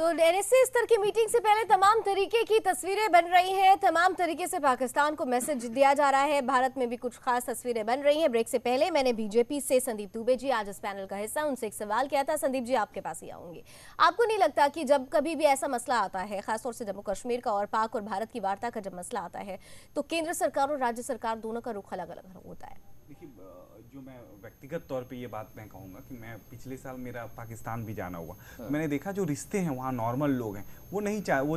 तो एनएसए स्तर की मीटिंग से पहले तमाम तरीके की तस्वीरें बन रही हैं, तमाम तरीके से पाकिस्तान को मैसेज दिया जा रहा है। भारत में भी कुछ खास तस्वीरें बन रही हैं। ब्रेक से पहले मैंने बीजेपी से संदीप दुबे जी, आज इस पैनल का हिस्सा, उनसे एक सवाल किया था। संदीप जी, आपके पास ही आऊंगी। आपको नहीं लगता कि जब कभी भी ऐसा मसला आता है, खासतौर से जम्मू कश्मीर का और पाक और भारत की वार्ता का जब मसला आता है, तो केंद्र सरकार और राज्य सरकार दोनों का रुख अलग अलग होता है? देखिए, जो मैं व्यक्तिगत तौर पे ये बात मैं कहूँगा कि मैं पिछले साल मेरा पाकिस्तान भी जाना हुआ, तो मैंने देखा जो रिश्ते हैं वहाँ नॉर्मल लोग हैं, वो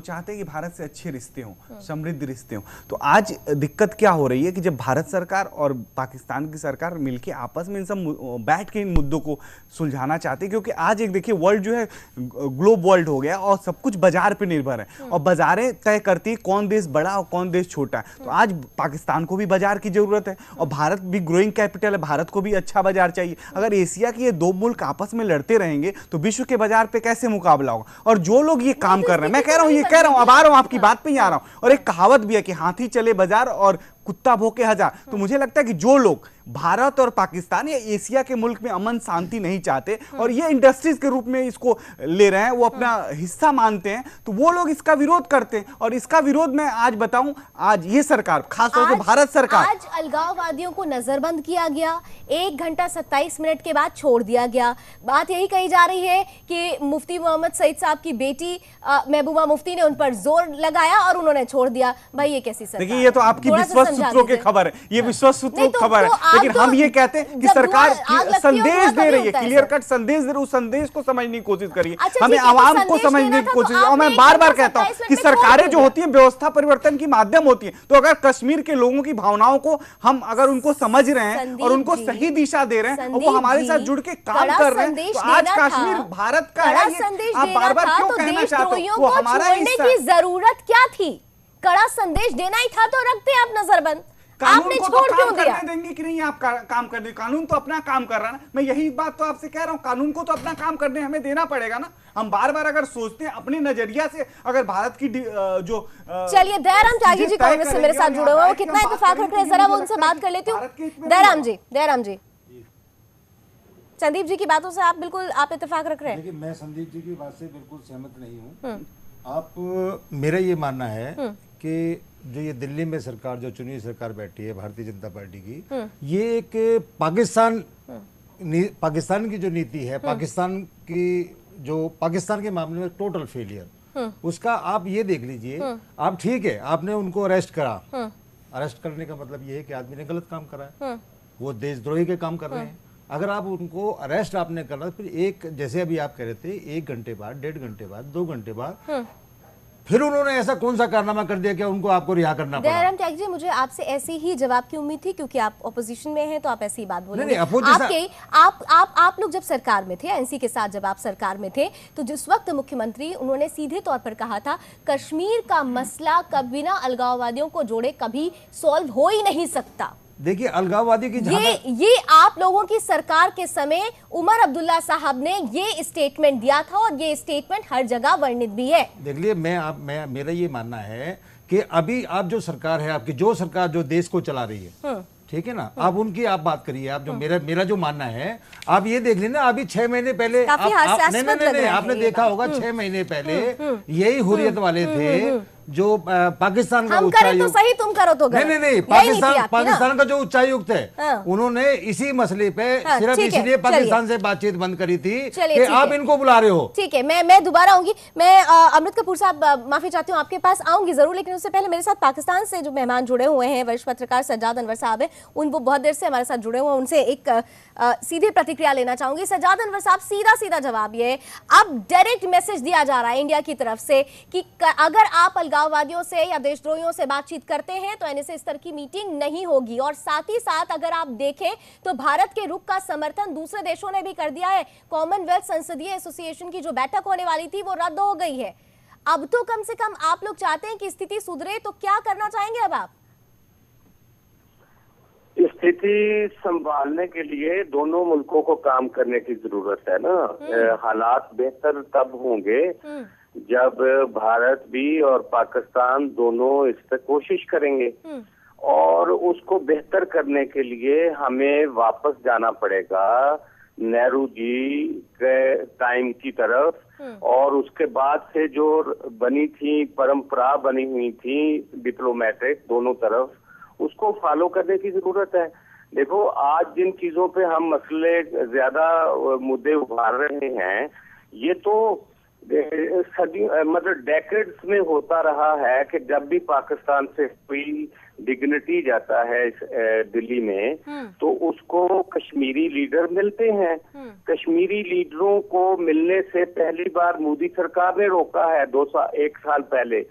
चाहते हैं कि भारत से अच्छे रिश्ते हों, समृद्ध रिश्ते हों। तो आज दिक्कत क्या हो रही है कि जब भारत सरकार और पाकिस्तान की सरकार मिलके आपस में इन सब बैठ के इन मुद्दों को सुलझाना चाहते हैं, क्योंकि आज एक देखिए वर्ल्ड जो है ग्लोब वर्ल्ड हो गया और सब कुछ बाजार पे निर्भर है और बाजारें तय करती है कौन देश बड़ा और कौन देश छोटा है। तो आज पाकिस्तान को भी बाजार की जरूरत है और भारत भी ग्रोइंग कैपिटल है, भारत को भी अच्छा बाजार चाहिए। अगर एशिया के ये दो मुल्क आपस में लड़ते रहेंगे तो विश्व के बाजार पे कैसे मुकाबला होगा? और जो लोग ये काम कर रहे हैं, मैं कह रहा हूं, अब आ रहा हूं आपकी बात पे ही आ रहा हूं। और एक कहावत भी है कि हाथी चले बाजार और कुत्ता भौंके हजार। तो मुझे लगता है कि जो लोग भारत और पाकिस्तान या एशिया के मुल्क में अमन शांति नहीं चाहते और ये इंडस्ट्रीज के रूप में इसको ले रहे हैं, वो अपना हिस्सा मानते हैं, तो वो लोग इसका विरोध करते हैं। और इसका विरोध मैं आज बताऊं, आज ये सरकार, खासतौर से भारत सरकार, आज अलगाववादियों को नजरबंद किया गया, 1 घंटा 27 मिनट के बाद छोड़ दिया गया। बात यही कही जा रही है कि मुफ्ती मोहम्मद सईद साहब की बेटी महबूबा मुफ्ती ने उन पर जोर लगाया और उन्होंने छोड़ दिया। भाई ये कैसी सरकार? देखिए, ये तो आपकी विश्वास सूत्रों की खबर है, ये विश्वास सूत्रों की खबर है, लेकिन हम ये कहते हैं कि सरकार संदेश दे रही है, क्लियर कट संदेश दे रही है, उस संदेश को समझने की कोशिश करिए, हमें आवाम को समझने की कोशिश। और मैं बार बार कहता हूं कि सरकारें जो होती हैं व्यवस्था परिवर्तन की माध्यम होती हैं। तो अगर कश्मीर के लोगों की भावनाओं को हम अगर उनको समझ रहे हैं और उनको सही दिशा दे रहे हैं और वो हमारे साथ जुड़ के काम कर रहे हैं, तो आज कश्मीर भारत का है। आप बार बार क्यों कहना चाहते हो? वो हमारा हिस्सा है। जरूरत क्या थी? कड़ा संदेश देना ही था तो रखते आप नजरबंद। आपने छोड़ क्यों दिया? करने देंगे कि नहीं आप काम करने? कानून तो अपना काम कर रहा है ना। मैं यही बात तो आपसे कह रहा हूं, कानून को तो अपना काम करने हमें देना पड़ेगा ना। हम बार बार अगर सोचते हैं अपने नजरिया से, अगर भारत की जो चलिए, दयाराम त्यागी जी कांग्रेस से मेरे साथ जुड़े हुए हैं, वो कितना इत्तेफाक रख रहे हैं, जरा वो उनसे बात कर लेती हूँ। दयाराम जी, संदीप जी की बातों से आप बिल्कुल इत्तेफाक रख रहे हैं? देखिए, मैं संदीप जी की बात से बिल्कुल सहमत नहीं हूँ। मेरा ये मानना है कि जो ये दिल्ली में सरकार, जो चुनी सरकार बैठी है भारतीय जनता पार्टी की, ये एक पाकिस्तान की जो नीति है, पाकिस्तान के मामले में टोटल फेलियर, उसका आप ये देख लीजिए। आप ठीक है, आपने उनको अरेस्ट करा, अरेस्ट करने का मतलब ये है कि आदमी ने गलत काम करा है, वो देशद्रोही के काम कर रहे हैं। अगर आप उनको अरेस्ट आपने करा, फिर जैसे अभी आप कह रहे थे, 1 घंटे बाद, 1.5 घंटे बाद, 2 घंटे बाद फिर उन्होंने ऐसा कौन सा कारनामा कर दिया कि उनको आपको रिहा करना पड़ा? दयाराम त्यागी जी, मुझे आपसे ऐसी ही जवाब की उम्मीद थी, क्योंकि आप ऑपोजिशन में हैं तो आप ऐसी ही बात बोलेंगे। आप लोग जब सरकार में थे, एनसी के साथ जब आप सरकार में थे, तो जिस वक्त मुख्यमंत्री, उन्होंने सीधे तौर पर कहा था कश्मीर का मसला कभी बिना अलगाववादियों को जोड़े कभी सॉल्व हो ही नहीं सकता। देखिए, अलगाववादी की ये आप लोगों की सरकार के समय उमर अब्दुल्ला साहब ने ये स्टेटमेंट दिया था और ये स्टेटमेंट हर जगह वर्णित भी है। देखिए, मेरा ये मानना है कि अभी आप जो सरकार है, आपकी जो सरकार जो देश को चला रही है, ठीक है ना, आप उनकी आप बात करिए। आप जो मेरा जो मानना है, आप ये देख लेना, अभी 6 महीने पहले नहीं, आपने देखा होगा 6 महीने पहले यही हुर्रियत वाले थे जो पाकिस्तान का उच्चायुक्त, तो सही, तुम करो तो नहीं, पाकिस्तान का जो उच्चायुक्त है, उन्होंने इसी मसले पे सिर्फ इसलिए पाकिस्तान से बातचीत बंद करी थी कि आप इनको बुला रहे हो। ठीक है, मैं दोबारा आऊंगी। मैं अमृत कपूर साहब, माफी चाहती हूँ, आपके पास आऊंगी जरूर, लेकिन उससे पहले मेरे साथ पाकिस्तान से जो मेहमान जुड़े हुए हैं, वरिष्ठ पत्रकार सज्जाद अनवर साहब है, वो बहुत देर से हमारे साथ जुड़े हुए हैं, उनसे एक सीधी प्रतिक्रिया लेना चाहूंगी। सज्जाद अनवर साहब, सीधा जवाब ये है, अब डायरेक्ट मैसेज दिया जा रहा है इंडिया की तरफ से कि अगर आप अलगाववादियों से या देशद्रोहियों से बातचीत करते हैं तो एनएसए स्तर की मीटिंग नहीं होगी। और साथ ही साथ अगर आप देखें तो भारत के रुख का समर्थन दूसरे देशों ने भी कर दिया है। कॉमनवेल्थ संसदीय एसोसिएशन की जो बैठक होने वाली थी वो रद्द हो गई है। अब तो कम से कम आप लोग चाहते हैं कि स्थिति सुधरे, तो क्या करना चाहेंगे अब आप? स्थिति संभालने के लिए दोनों मुल्कों को काम करने की जरूरत है ना। हालात बेहतर तब होंगे जब भारत भी और पाकिस्तान दोनों इस पर कोशिश करेंगे, और उसको बेहतर करने के लिए हमें वापस जाना पड़ेगा नेहरू जी के टाइम की तरफ और उसके बाद से जो बनी थी परंपरा बनी हुई थी डिप्लोमेटिक दोनों तरफ, उसको फॉलो करने की जरूरत है। देखो आज जिन चीजों पे हम मसले ज्यादा मुद्दे उभार रहे हैं, ये तो सदी मतलब डेकेड्स में होता रहा है कि जब भी पाकिस्तान से कोई डिग्निटी जाता है दिल्ली में तो उसको कश्मीरी लीडर मिलते हैं। कश्मीरी लीडरों को मिलने से पहली बार मोदी सरकार ने रोका है 1 साल पहले।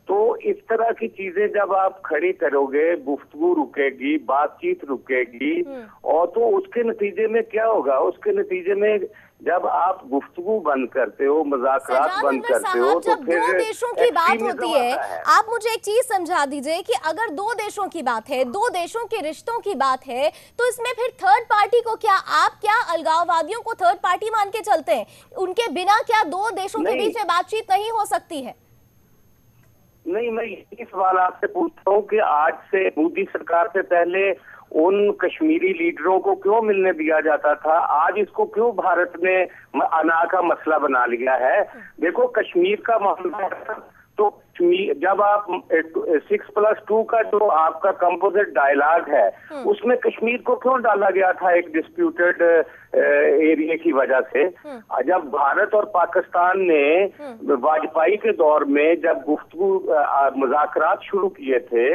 तो इस तरह की चीजें जब आप खड़ी करोगे, गुफ्तगू रुकेगी, बातचीत रुकेगी, और तो उसके नतीजे में क्या होगा? उसके नतीजे में जब आप गुफ्तगू बंद करते हो, मज़ाकरात बंद करते हो, तो जब फिर दो देशों की बात होती है, आप मुझे एक चीज समझा दीजिए कि अगर दो देशों की बात है, दो देशों के रिश्तों की बात है, तो इसमें फिर थर्ड पार्टी को आप क्या अलगाववादियों को थर्ड पार्टी मान के चलते हैं? उनके बिना क्या दो देशों के बीच में बातचीत नहीं हो सकती है? नहीं, मैं इस सवाल आपसे पूछता हूँ कि आज से मोदी सरकार से पहले उन कश्मीरी लीडरों को क्यों मिलने दिया जाता था? आज इसको क्यों भारत ने अना का मसला बना लिया है? देखो कश्मीर का मामला है, तो जब आप 6+2 का जो आपका कंपोजिट डायलॉग है, उसमें कश्मीर को क्यों डाला गया था एक डिस्प्यूटेड एरिया की वजह से? जब भारत और पाकिस्तान ने वाजपेयी के दौर में जब गुफ्तगू मुज़ाकरात शुरू किए थे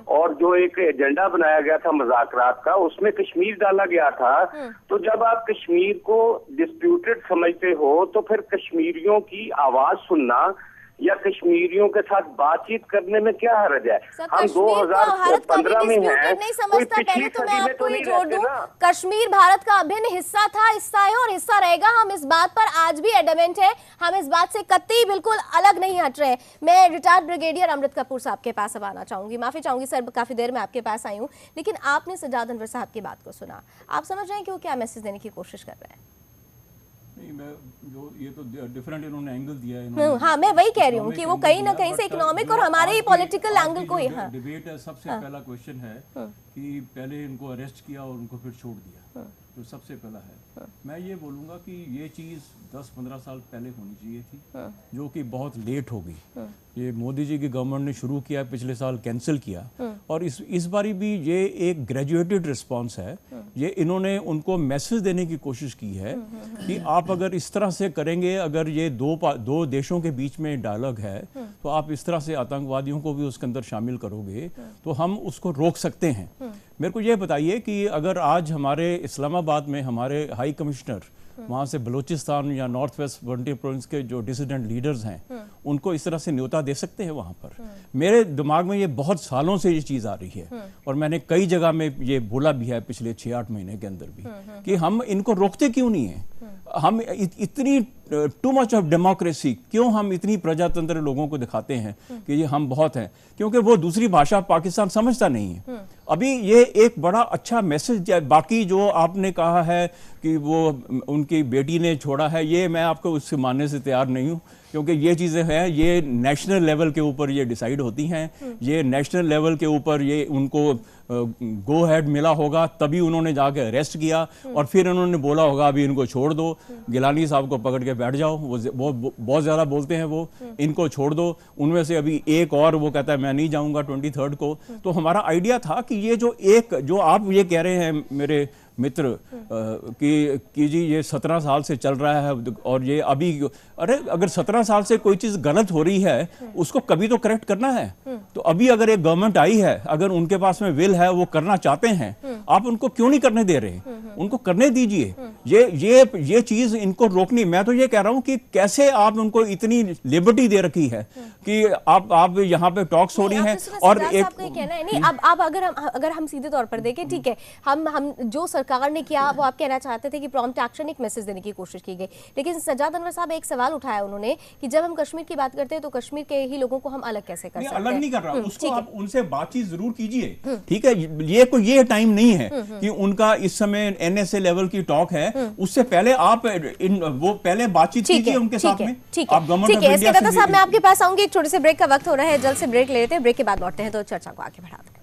और जो एक एजेंडा बनाया गया था मुज़ाकरात का, उसमें कश्मीर डाला गया था। तो जब आप कश्मीर को डिस्प्यूटेड समझते हो तो फिर कश्मीरियों की आवाज सुनना या कश्मीरियों के साथ बातचीत करने में क्या हर्ज है? हम 2015 में हैं, नहीं समझता। पहले तो मैं आपको ये जोड़ दूं, कश्मीर भारत का अभिन्न हिस्सा था, हिस्सा है और हिस्सा रहेगा। हम इस बात पर आज भी एडमेंट है, हम इस बात से कतई बिल्कुल अलग नहीं हट रहे। मैं रिटायर्ड ब्रिगेडियर अमृत कपूर साहब के पास अब आना चाहूंगी। माफी चाहूंगी सर, काफी देर में आपके पास आई हूँ, लेकिन आपने सज्जाद अनवर साहब की बात को सुना, आप समझ रहे हैं कि वो क्या मैसेज देने की कोशिश कर रहे हैं? ये तो डिफरेंट इन्होंने एंगल दिया है। हाँ, मैं वही कह रही हूँ कि वो कहीं ना कहीं से इकोनॉमिक और हमारे ही पॉलिटिकल एंगल को ही डिबेट है। सबसे पहला क्वेश्चन है कि पहले इनको अरेस्ट किया और उनको फिर छोड़ दिया, तो सबसे पहला है। मैं ये बोलूँगा कि ये चीज़ 10-15 साल पहले होनी चाहिए थी, जो कि बहुत लेट हो गई। ये मोदी जी की गवर्नमेंट ने शुरू किया, पिछले साल कैंसिल किया, और इस बारी भी ये एक ग्रेजुएटेड रिस्पांस है। ये इन्होंने उनको मैसेज देने की कोशिश की है कि आप अगर इस तरह से करेंगे, अगर ये दो देशों के बीच में डायलॉग है, तो आप इस तरह से आतंकवादियों को भी उसके अंदर शामिल करोगे तो हम उसको रोक सकते हैं। मेरे को ये बताइए कि अगर आज हमारे इस्लामाबाद में हमारे हाई कमिश्नर वहाँ से बलूचिस्तान या नॉर्थ वेस्ट फ्रंटियर प्रोविंस के जो डिसिडेंट लीडर्स हैं, उनको इस तरह से न्योता दे सकते हैं वहाँ पर? मेरे दिमाग में ये बहुत सालों से ये चीज़ आ रही है, और मैंने कई जगह में ये बोला भी है पिछले 6-8 महीने के अंदर भी, कि हम इनको रोकते क्यों नहीं हैं? हम इतनी टू मच ऑफ डेमोक्रेसी क्यों हम इतनी प्रजातंत्र लोगों को दिखाते हैं कि ये हम बहुत हैं? क्योंकि वो दूसरी भाषा पाकिस्तान समझता नहीं है। अभी ये एक बड़ा अच्छा मैसेज है। बाकी जो आपने कहा है कि वो उनकी बेटी ने छोड़ा है, ये मैं आपको उससे मानने से तैयार नहीं हूँ, क्योंकि ये चीज़ें हैं, ये नेशनल लेवल के ऊपर ये डिसाइड होती हैं। ये नेशनल लेवल के ऊपर ये उनको गो हेड मिला होगा, तभी उन्होंने जाके अरेस्ट किया, और फिर उन्होंने बोला होगा अभी इनको छोड़ दो, गिलानी साहब को पकड़ के बैठ जाओ, वो बहुत ज़्यादा बोलते हैं, वो इनको छोड़ दो। उनमें से अभी एक और वो कहता है मैं नहीं जाऊँगा 23 को। तो हमारा आइडिया था कि ये जो आप ये कह रहे हैं मेरे मित्र कि जी ये 17 साल से चल रहा है, और ये अभी, अरे अगर 17 साल से कोई चीज़ गलत हो रही है उसको कभी तो करेक्ट करना है। तो अभी अगर एक गवर्नमेंट आई है, अगर उनके पास में विल है, वो करना चाहते हैं, आप उनको क्यों नहीं करने दे रहे? उनको करने दीजिए। ये चीज़ इनको रोकनी। मैं तो ये कह रहा हूँ कि कैसे आप उनको इतनी लिबर्टी दे रखी है कि आप यहाँ पे टॉक्स हो रही हैं, और एक कहना है नहीं। अब अगर हम सीधे तौर पर देखें, ठीक है, हम जो सरकार ने किया वो आप कहना चाहते थे कि प्रॉम्प्ट एक्शन, एक मैसेज देने की कोशिश की गई, लेकिन सज्जाद अनवर साहब एक सवाल उठाया उन्होंने कि जब हम कश्मीर की बात करते हैं तो कश्मीर के ही लोगों को हम अलग कैसे कर सकते हैं? अलग नहीं कर रहा, उसको आप उनसे बातचीत जरूर कीजिए, ठीक है। ये टाइम नहीं है कि उनका इस समय NSA लेवल की टॉक है, उससे पहले आप वो पहले बातचीत कीजिए उनके साथ में। आप गवर्नमेंट ऑफ इंडिया से। साहब मैं आपके पास आऊंगी, एक छोटे से ब्रेक का वक्त हो रहा है, जल्द से ब्रेक ले लेते हैं, ब्रेक के बाद लौटते हैं तो चर्चा को आगे बढ़ाते हैं।